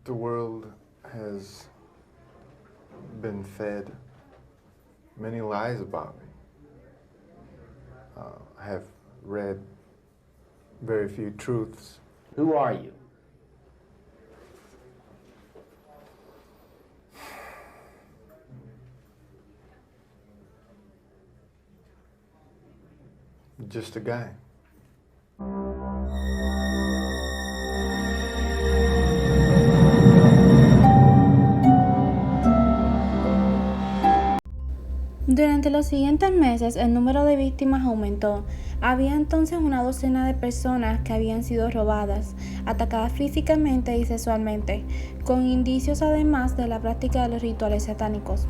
The world has been fed many lies about me. I have read very few truths. Who are you? Just a guy. Durante los siguientes meses, el número de víctimas aumentó. Había entonces una docena de personas que habían sido robadas, atacadas físicamente y sexualmente, con indicios además de la práctica de los rituales satánicos.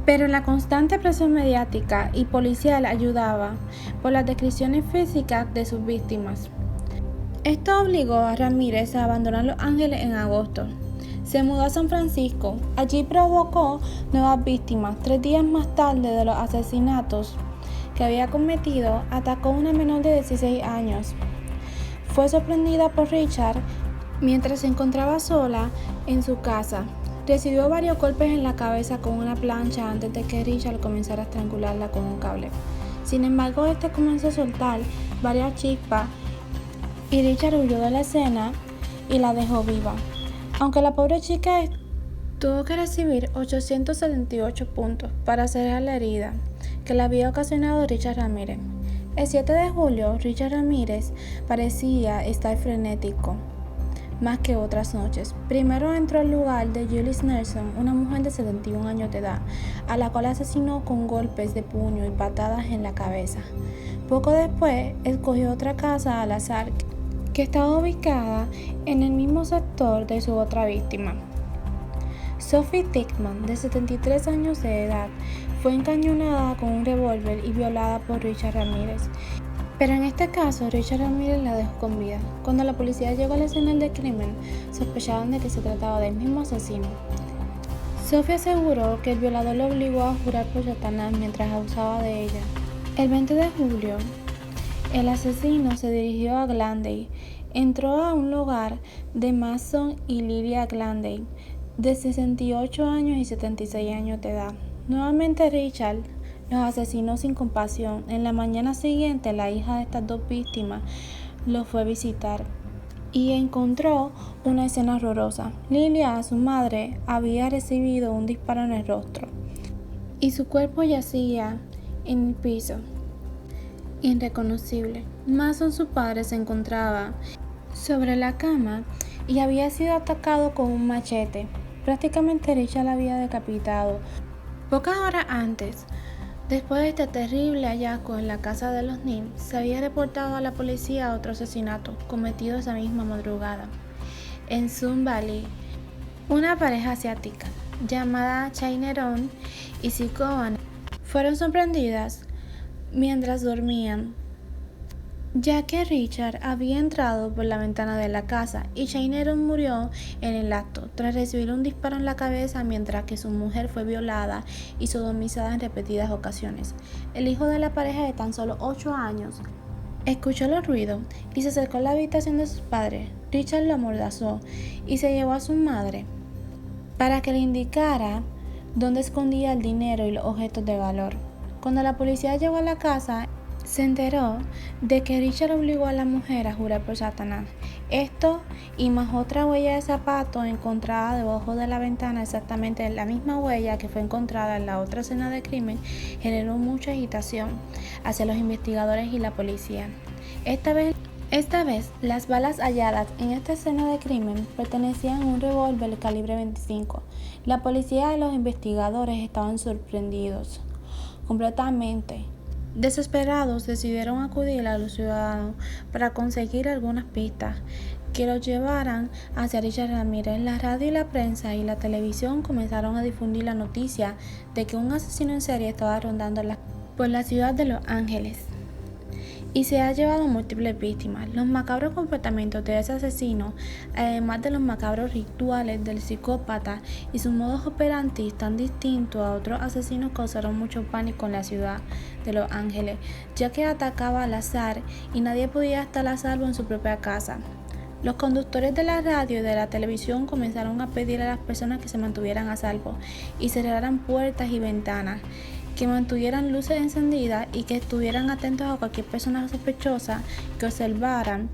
Pero la constante presión mediática y policial ayudaba por las descripciones físicas de sus víctimas. Esto obligó a Ramírez a abandonar Los Ángeles en agosto. Se mudó a San Francisco. Allí provocó nuevas víctimas. 3 días más tarde de los asesinatos que había cometido, atacó a una menor de 16 años. Fue sorprendida por Richard mientras se encontraba sola en su casa. Recibió varios golpes en la cabeza con una plancha antes de que Richard comenzara a estrangularla con un cable. Sin embargo, este comenzó a soltar varias chispas y Richard huyó de la escena y la dejó viva. Aunque la pobre chica tuvo que recibir 878 puntos para cerrar la herida que le había ocasionado Richard Ramírez. El 7 de julio, Richard Ramírez parecía estar frenético más que otras noches. Primero entró al lugar de Julie Nelson, una mujer de 71 años de edad, a la cual asesinó con golpes de puño y patadas en la cabeza. Poco después, escogió otra casa al azar que estaba ubicada en el mismo sector de su otra víctima. Sophie Tickman, de 73 años de edad, fue encañonada con un revólver y violada por Richard Ramírez. Pero en este caso, Richard Ramírez la dejó con vida. Cuando la policía llegó a la escena del crimen, sospechaban de que se trataba del mismo asesino. Sophie aseguró que el violador lo obligó a jurar por Satanás mientras abusaba de ella. El 20 de julio, el asesino se dirigió a Glendale. Entró a un hogar de Mason y Lilia Glendale, de 68 años y 76 años de edad. Nuevamente Richard los asesinó sin compasión. En la mañana siguiente, la hija de estas dos víctimas lo fue a visitar y encontró una escena horrorosa. Lilia, su madre, había recibido un disparo en el rostro y su cuerpo yacía en el piso, irreconocible. Mason, su padre, se encontraba sobre la cama y había sido atacado con un machete. Prácticamente Richard la había decapitado. Pocas horas antes, después de este terrible hallazgo en la casa de los Nim, se había reportado a la policía otro asesinato cometido esa misma madrugada. En Sun Valley, una pareja asiática llamada Chaineron y Sikoan fueron sorprendidas mientras dormían, ya que Richard había entrado por la ventana de la casa y Chaineron murió en el acto tras recibir un disparo en la cabeza, mientras que su mujer fue violada y sodomizada en repetidas ocasiones. El hijo de la pareja, de tan solo 8 años, escuchó los ruidos y se acercó a la habitación de sus padres. Richard lo amordazó y se llevó a su madre para que le indicara dónde escondía el dinero y los objetos de valor. Cuando la policía llegó a la casa, se enteró de que Richard obligó a la mujer a jurar por Satanás. Esto y más otra huella de zapato encontrada debajo de la ventana, exactamente la misma huella que fue encontrada en la otra escena del crimen, generó mucha agitación hacia los investigadores y la policía. Esta vez, las balas halladas en esta escena de crimen pertenecían a un revólver calibre 25. La policía y los investigadores estaban sorprendidos completamente. Desesperados, decidieron acudir a los ciudadanos para conseguir algunas pistas que los llevaran hacia Richard Ramírez. La radio y la prensa y la televisión comenzaron a difundir la noticia de que un asesino en serie estaba rondando por la ciudad de Los Ángeles y se ha llevado múltiples víctimas. Los macabros comportamientos de ese asesino, además de los macabros rituales del psicópata y su modus operandi tan distinto a otros asesinos, causaron mucho pánico en la ciudad de Los Ángeles, ya que atacaba al azar y nadie podía estar a salvo en su propia casa. Los conductores de la radio y de la televisión comenzaron a pedir a las personas que se mantuvieran a salvo y cerraran puertas y ventanas, que mantuvieran luces encendidas y que estuvieran atentos a cualquier persona sospechosa que observaran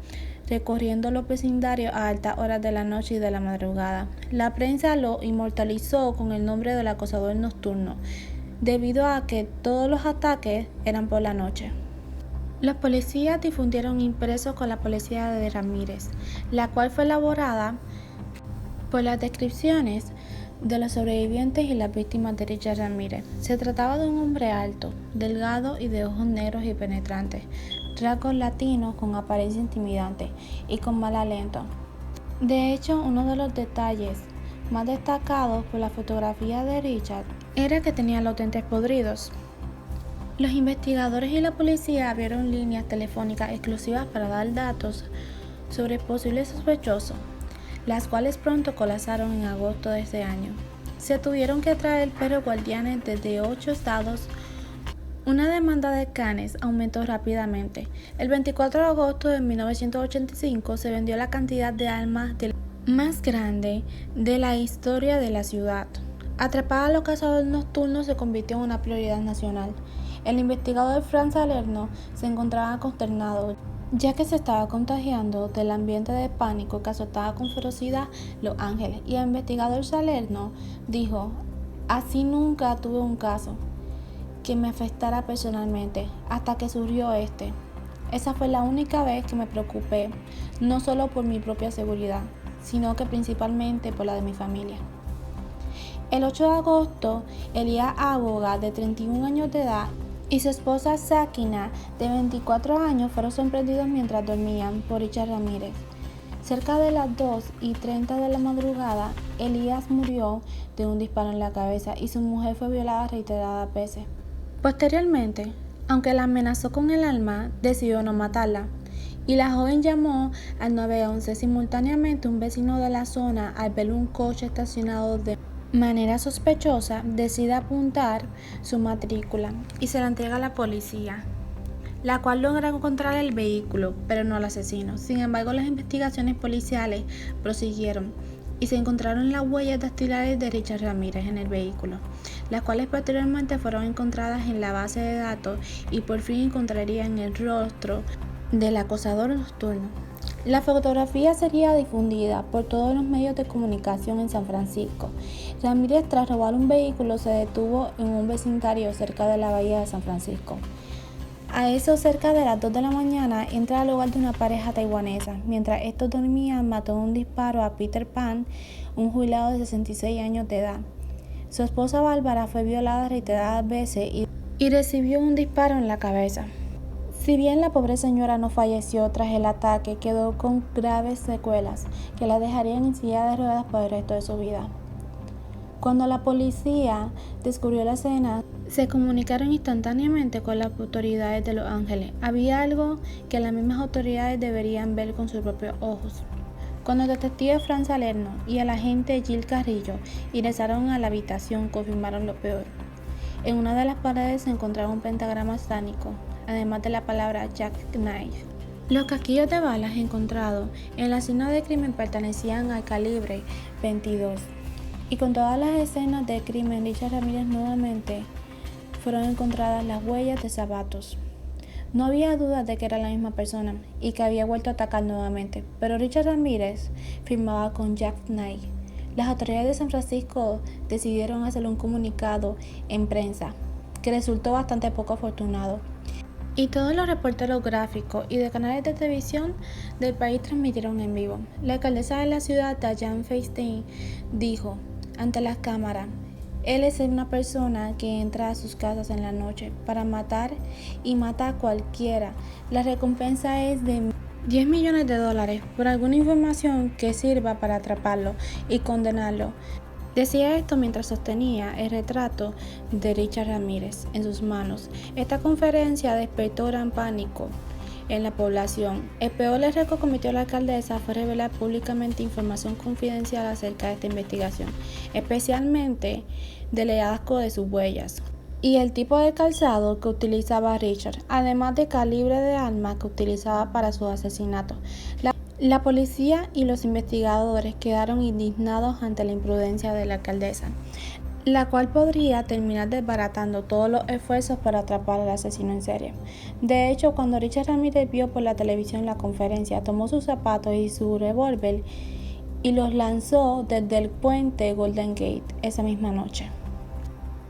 recorriendo los vecindarios a altas horas de la noche y de la madrugada. La prensa lo inmortalizó con el nombre del acosador nocturno, debido a que todos los ataques eran por la noche. Los policías difundieron impresos con la policía de Ramírez, la cual fue elaborada por las descripciones de los sobrevivientes y las víctimas de Richard Ramírez. Se trataba de un hombre alto, delgado y de ojos negros y penetrantes, rasgos latinos con apariencia intimidante y con mal aliento. De hecho, uno de los detalles más destacados por la fotografía de Richard era que tenía los dientes podridos. Los investigadores y la policía abrieron líneas telefónicas exclusivas para dar datos sobre posibles sospechosos, las cuales pronto colapsaron en agosto de ese año. Se tuvieron que traer perros guardianes desde 8 estados. Una demanda de canes aumentó rápidamente. El 24 de agosto de 1985 se vendió la cantidad de armas más grande de la historia de la ciudad. Atrapar a los cazadores nocturnos se convirtió en una prioridad nacional. El investigador Frank Salerno se encontraba consternado, ya que se estaba contagiando del ambiente de pánico que azotaba con ferocidad Los Ángeles. Y el investigador Salerno dijo: así nunca tuve un caso que me afectara personalmente hasta que surgió este. Esa fue la única vez que me preocupé, no solo por mi propia seguridad, sino que principalmente por la de mi familia. El 8 de agosto, Elías Aboga, de 31 años de edad, y su esposa Sakina, de 24 años, fueron sorprendidos mientras dormían por Richard Ramírez. Cerca de las 2:30 de la madrugada, Elías murió de un disparo en la cabeza y su mujer fue violada reiteradas veces. Posteriormente, aunque la amenazó con el arma, decidió no matarla, y la joven llamó al 911. Simultáneamente, un vecino de la zona, al ver un coche estacionado de manera sospechosa, decide apuntar su matrícula y se la entrega a la policía, la cual logra encontrar el vehículo, pero no al asesino. Sin embargo, las investigaciones policiales prosiguieron y se encontraron las huellas dactilares de Richard Ramírez en el vehículo, las cuales posteriormente fueron encontradas en la base de datos y por fin encontrarían el rostro del acosador nocturno. La fotografía sería difundida por todos los medios de comunicación en San Francisco. Ramírez, tras robar un vehículo, se detuvo en un vecindario cerca de la bahía de San Francisco. A eso, cerca de las 2 de la mañana, entra al hogar de una pareja taiwanesa. Mientras estos dormían, mató de un disparo a Peter Pan, un jubilado de 66 años de edad. Su esposa Bárbara fue violada reiteradas veces y recibió un disparo en la cabeza. Si bien la pobre señora no falleció tras el ataque, quedó con graves secuelas que la dejarían en silla de ruedas por el resto de su vida. Cuando la policía descubrió la escena, se comunicaron instantáneamente con las autoridades de Los Ángeles. Había algo que las mismas autoridades deberían ver con sus propios ojos. Cuando el detective Frank Salerno y el agente Gil Carrillo ingresaron a la habitación, confirmaron lo peor. En una de las paredes se encontraba un pentagrama satánico, además de la palabra Jackknife. Los casquillos de balas encontrados en la escena del crimen pertenecían al calibre 22. Y con todas las escenas del crimen, Richard Ramírez nuevamente fueron encontradas las huellas de zapatos. No había dudas de que era la misma persona y que había vuelto a atacar nuevamente, pero Richard Ramírez firmaba con Jackknife. Las autoridades de San Francisco decidieron hacer un comunicado en prensa, que resultó bastante poco afortunado. Y todos los reporteros gráficos y de canales de televisión del país transmitieron en vivo. La alcaldesa de la ciudad, Dianne Feinstein, dijo ante las cámaras: él es una persona que entra a sus casas en la noche para matar y mata a cualquiera. La recompensa es de $10 millones por alguna información que sirva para atraparlo y condenarlo. Decía esto mientras sostenía el retrato de Richard Ramírez en sus manos. Esta conferencia despertó gran pánico en la población. El peor error que cometió la alcaldesa fue revelar públicamente información confidencial acerca de esta investigación, especialmente del hallazgo de sus huellas y el tipo de calzado que utilizaba Richard, además del calibre de arma que utilizaba para su asesinato. La policía y los investigadores quedaron indignados ante la imprudencia de la alcaldesa, la cual podría terminar desbaratando todos los esfuerzos para atrapar al asesino en serie. De hecho, cuando Richard Ramírez vio por la televisión la conferencia, tomó sus zapatos y su revólver y los lanzó desde el puente Golden Gate esa misma noche.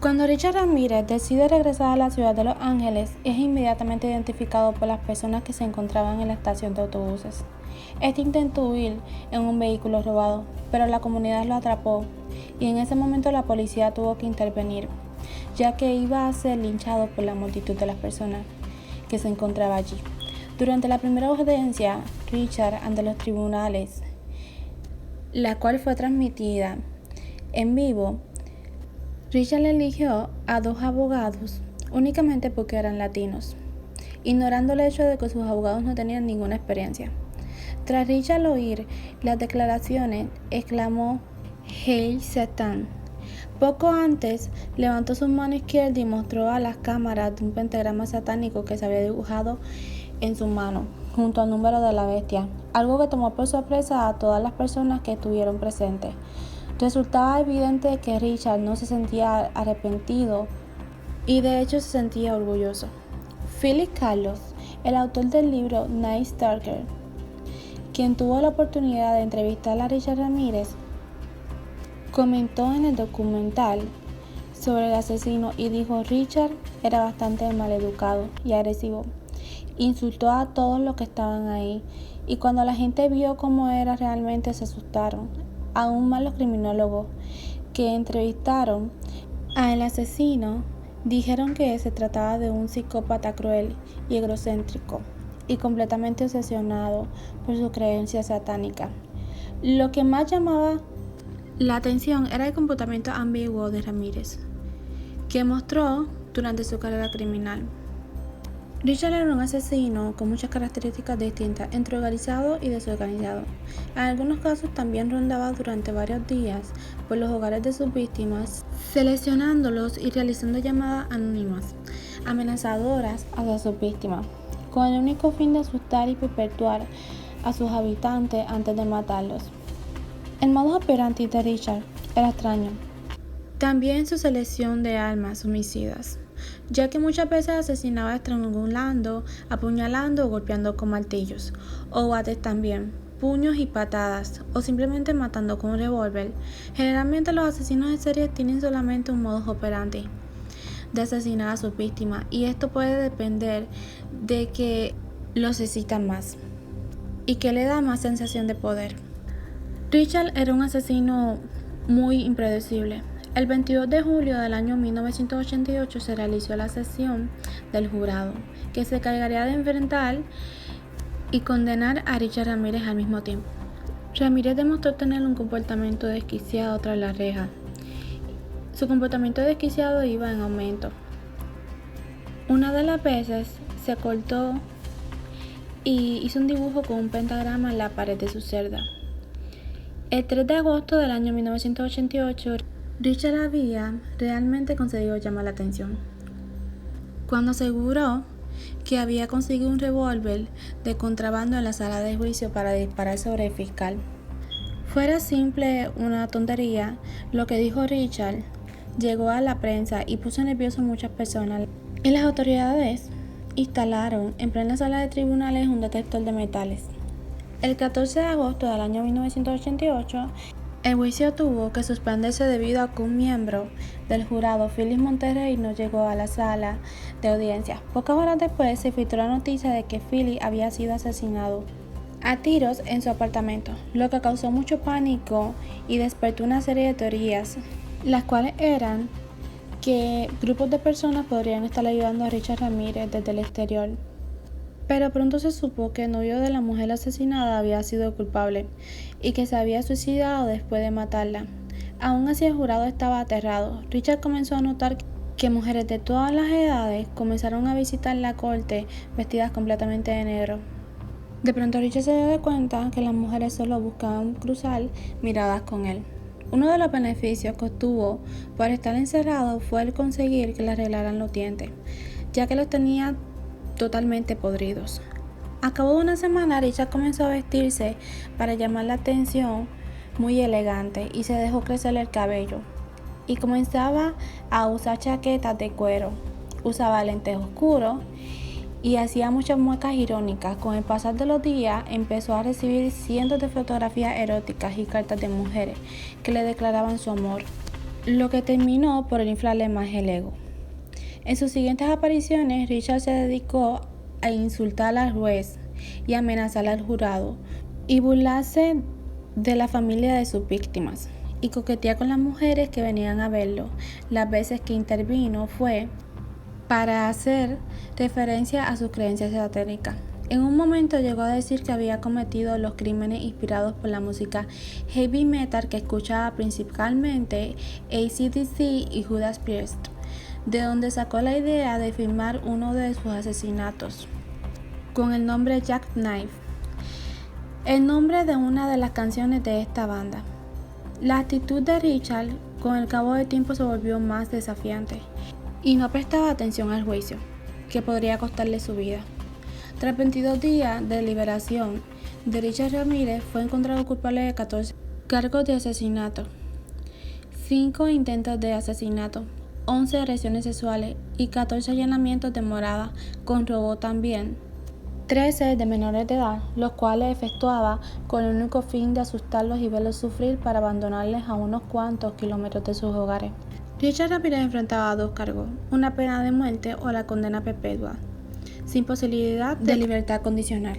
Cuando Richard Ramírez decide regresar a la ciudad de Los Ángeles, es inmediatamente identificado por las personas que se encontraban en la estación de autobuses. Este intentó huir en un vehículo robado, pero la comunidad lo atrapó y en ese momento la policía tuvo que intervenir, ya que iba a ser linchado por la multitud de las personas que se encontraba allí. Durante la primera audiencia, Richard ante los tribunales, la cual fue transmitida en vivo, Richard eligió a 2 abogados únicamente porque eran latinos, ignorando el hecho de que sus abogados no tenían ninguna experiencia. Tras Richard oír las declaraciones, exclamó "Hail Satan". Poco antes, levantó su mano izquierda y mostró a las cámaras de un pentagrama satánico que se había dibujado en su mano, junto al número de la bestia, algo que tomó por sorpresa a todas las personas que estuvieron presentes. Resultaba evidente que Richard no se sentía arrepentido y de hecho se sentía orgulloso. Philip Carlos, el autor del libro Night Stalker, quien tuvo la oportunidad de entrevistar a Richard Ramírez, comentó en el documental sobre el asesino y dijo: Richard era bastante maleducado y agresivo, insultó a todos los que estaban ahí y cuando la gente vio cómo era realmente se asustaron. Aún más los criminólogos que entrevistaron al asesino dijeron que se trataba de un psicópata cruel y egocéntrico y completamente obsesionado por su creencia satánica. Lo que más llamaba la atención era el comportamiento ambiguo de Ramírez, que mostró durante su carrera criminal. Richard era un asesino con muchas características distintas, entre organizado y desorganizado. En algunos casos también rondaba durante varios días por los hogares de sus víctimas, seleccionándolos y realizando llamadas anónimas, amenazadoras hacia sus víctimas, con el único fin de asustar y perpetuar a sus habitantes antes de matarlos. El modus operandi de Richard era extraño. También su selección de armas homicidas, ya que muchas veces asesinaba estrangulando, apuñalando o golpeando con martillos, o bates también, puños y patadas, o simplemente matando con un revólver. Generalmente los asesinos en serie tienen solamente un modus operandi de asesinar a sus víctimas, y esto puede depender de que los excitan más y que le da más sensación de poder. Richard era un asesino muy impredecible. El 22 de julio del año 1988 se realizó la sesión del jurado, que se encargaría de enfrentar y condenar a Richard Ramírez al mismo tiempo. Ramírez demostró tener un comportamiento desquiciado tras la reja. Su comportamiento desquiciado iba en aumento. Una de las veces se cortó y hizo un dibujo con un pentagrama en la pared de su celda. El 3 de agosto del año 1988, Richard había realmente conseguido llamar la atención cuando aseguró que había conseguido un revólver de contrabando en la sala de juicio para disparar sobre el fiscal. Fuera simple una tontería, lo que dijo Richard llegó a la prensa y puso nervioso a muchas personas. Y las autoridades instalaron en plena sala de tribunales un detector de metales. El 14 de agosto del año 1988, el juicio tuvo que suspenderse debido a que un miembro del jurado, Philip Monterrey, no llegó a la sala de audiencia. Pocas horas después se filtró la noticia de que Philip había sido asesinado a tiros en su apartamento, lo que causó mucho pánico y despertó una serie de teorías, las cuales eran que grupos de personas podrían estar ayudando a Richard Ramírez desde el exterior. Pero pronto se supo que el novio de la mujer asesinada había sido culpable y que se había suicidado después de matarla. Aún así, el jurado estaba aterrado. Richard comenzó a notar que mujeres de todas las edades comenzaron a visitar la corte vestidas completamente de negro. De pronto Richard se dio cuenta que las mujeres solo buscaban cruzar miradas con él. Uno de los beneficios que obtuvo por estar encerrado fue el conseguir que le arreglaran los dientes, ya que los tenía totalmente podridos. A cabo de una semana, Richard comenzó a vestirse para llamar la atención muy elegante y se dejó crecer el cabello. Y comenzaba a usar chaquetas de cuero, usaba lentes oscuros y hacía muchas muecas irónicas. Con el pasar de los días empezó a recibir cientos de fotografías eróticas y cartas de mujeres que le declaraban su amor, lo que terminó por inflarle más el ego. En sus siguientes apariciones, Richard se dedicó a insultar al juez y amenazar al jurado y burlarse de la familia de sus víctimas y coquetear con las mujeres que venían a verlo. Las veces que intervino fue para hacer referencia a sus creencias satánicas. En un momento llegó a decir que había cometido los crímenes inspirados por la música heavy metal que escuchaba principalmente AC/DC y Judas Priest, de donde sacó la idea de filmar uno de sus asesinatos con el nombre Jackknife, el nombre de una de las canciones de esta banda. La actitud de Richard con el cabo del tiempo se volvió más desafiante y no prestaba atención al juicio, que podría costarle su vida. Tras 22 días de liberación de Richard Ramírez, fue encontrado culpable de 14 cargos de asesinato, 5 intentos de asesinato, 11 agresiones sexuales y 14 allanamientos de morada con robo también, 13 de menores de edad, los cuales efectuaba con el único fin de asustarlos y verlos sufrir para abandonarles a unos cuantos kilómetros de sus hogares. Richard Ramírez enfrentaba 2 cargos, una pena de muerte o la condena perpetua, sin posibilidad de libertad condicional.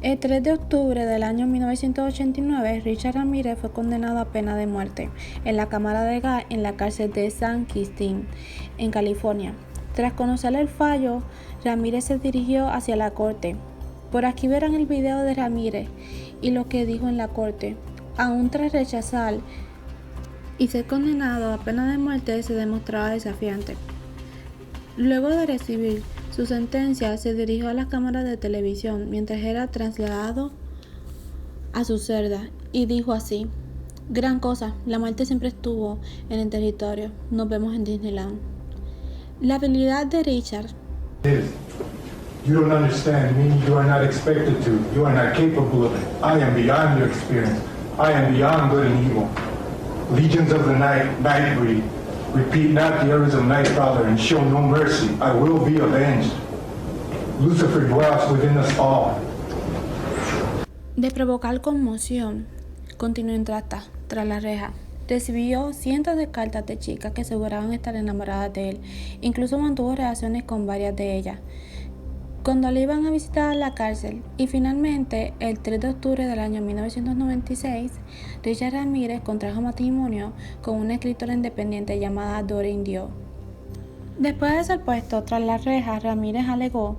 El 3 de octubre del año 1989, Richard Ramírez fue condenado a pena de muerte en la cámara de gas en la cárcel de San Quintín, en California. Tras conocer el fallo, Ramírez se dirigió hacia la corte. Por aquí verán el video de Ramírez y lo que dijo en la corte. Aún tras rechazar y ser condenado a pena de muerte, se demostraba desafiante. Luego de recibir su sentencia, se dirigió a las cámaras de televisión mientras era trasladado a su celda y dijo así: gran cosa, la muerte siempre estuvo en el territorio, nos vemos en Disneyland. La habilidad de Richard You don't understand me, you are not expected to, you are not capable of it. I am beyond your experience, I am beyond good and evil. Legions of the night, Nightbreed, repeat not the errors of Nightcrawler and show no mercy, I will be avenged. Lucifer dwells within us all. De provocar conmoción, continuó en tras la reja. Recibió cientos de cartas de chicas que aseguraban estar enamoradas de él. Incluso mantuvo relaciones con varias de ellas cuando le iban a visitar a la cárcel. Y finalmente, el 3 de octubre del año 1996, Richard Ramírez contrajo matrimonio con una escritora independiente llamada Doreen Dio. Después de ser puesto tras las rejas, Ramírez alegó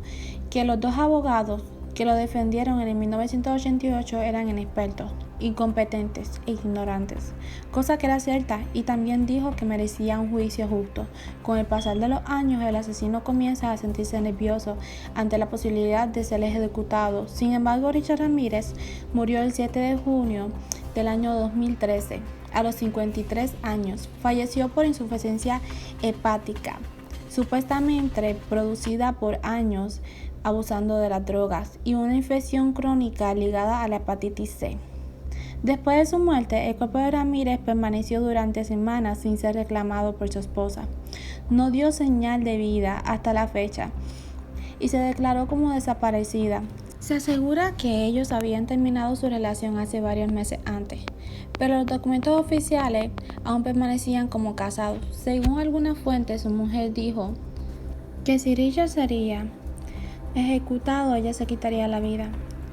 que los 2 abogados que lo defendieron en el 1988 eran inexpertos, incompetentes e ignorantes, cosa que era cierta, y también dijo que merecía un juicio justo. Con el pasar de los años, el asesino comienza a sentirse nervioso ante la posibilidad de ser ejecutado. Sin embargo, Richard Ramírez murió el 7 de junio del año 2013, a los 53 años. Falleció por insuficiencia hepática, supuestamente producida por años abusando de las drogas y una infección crónica ligada a la hepatitis C. Después de su muerte, el cuerpo de Ramírez permaneció durante semanas sin ser reclamado por su esposa. No dio señal de vida hasta la fecha y se declaró como desaparecida. Se asegura que ellos habían terminado su relación hace varios meses antes, pero los documentos oficiales aún permanecían como casados. Según algunas fuentes, su mujer dijo que si Richard sería ejecutado, ella se quitaría la vida.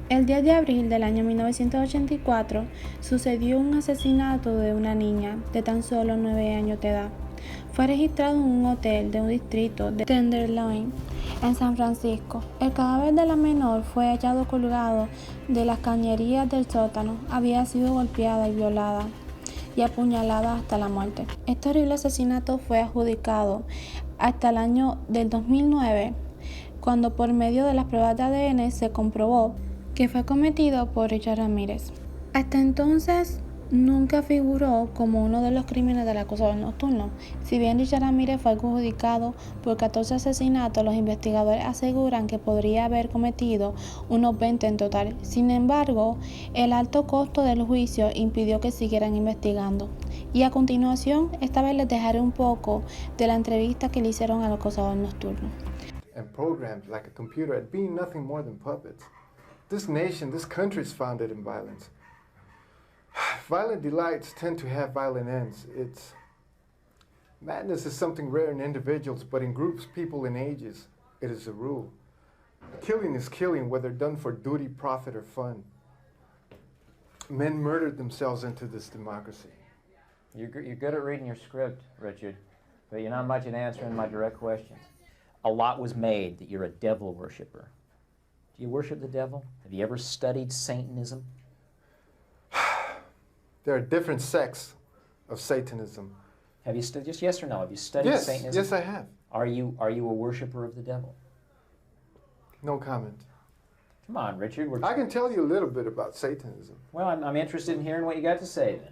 El 10 de abril del año 1984 sucedió un asesinato de una niña de tan solo 9 años de edad. Fue registrado en un hotel de un distrito de Tenderloin, en San Francisco. El cadáver de la menor fue hallado colgado de las cañerías del sótano. Había sido golpeada y violada y apuñalada hasta la muerte. Este horrible asesinato fue adjudicado hasta el año del 2009, cuando por medio de las pruebas de ADN se comprobó que fue cometido por Richard Ramírez. Hasta entonces nunca figuró como uno de los crímenes del acosador nocturno. Si bien Richard Ramírez fue adjudicado por 14 asesinatos, los investigadores aseguran que podría haber cometido unos 20 en total. Sin embargo, el alto costo del juicio impidió que siguieran investigando. Y a continuación, esta vez les dejaré un poco de la entrevista que le hicieron al acosador nocturno. And programmed like a computer at being nothing more than puppets. This nation, this country is founded in violence. Violent delights tend to have violent ends. Madness is something rare in individuals, but in groups, people, and ages, it is a rule. Killing is killing, whether done for duty, profit, or fun. Men murdered themselves into this democracy. You're good at reading your script, Richard, but you're not much at answering my direct questions. A lot was made that you're a devil worshiper. Do you worship the devil? Have you ever studied Satanism? There are different sects of Satanism. Have you studied, just yes or no, have you studied Satanism? Yes, I have. Are you a worshiper of the devil? No comment. Come on, Richard. I can tell you a little bit about Satanism. Well, I'm interested in hearing what you got to say then.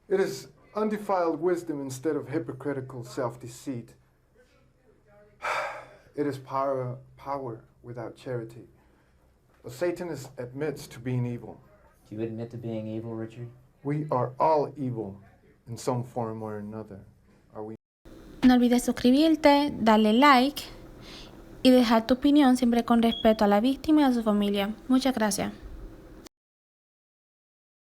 It is undefiled wisdom instead of hypocritical self-deceit. It is power without charity. A Satanist admits to being evil. Do you admit to being evil, Richard? We are all evil in some form or another. Are we? No olvides suscribirte, darle like y dejar tu opinión siempre con respeto a la víctima y a su familia. Muchas gracias.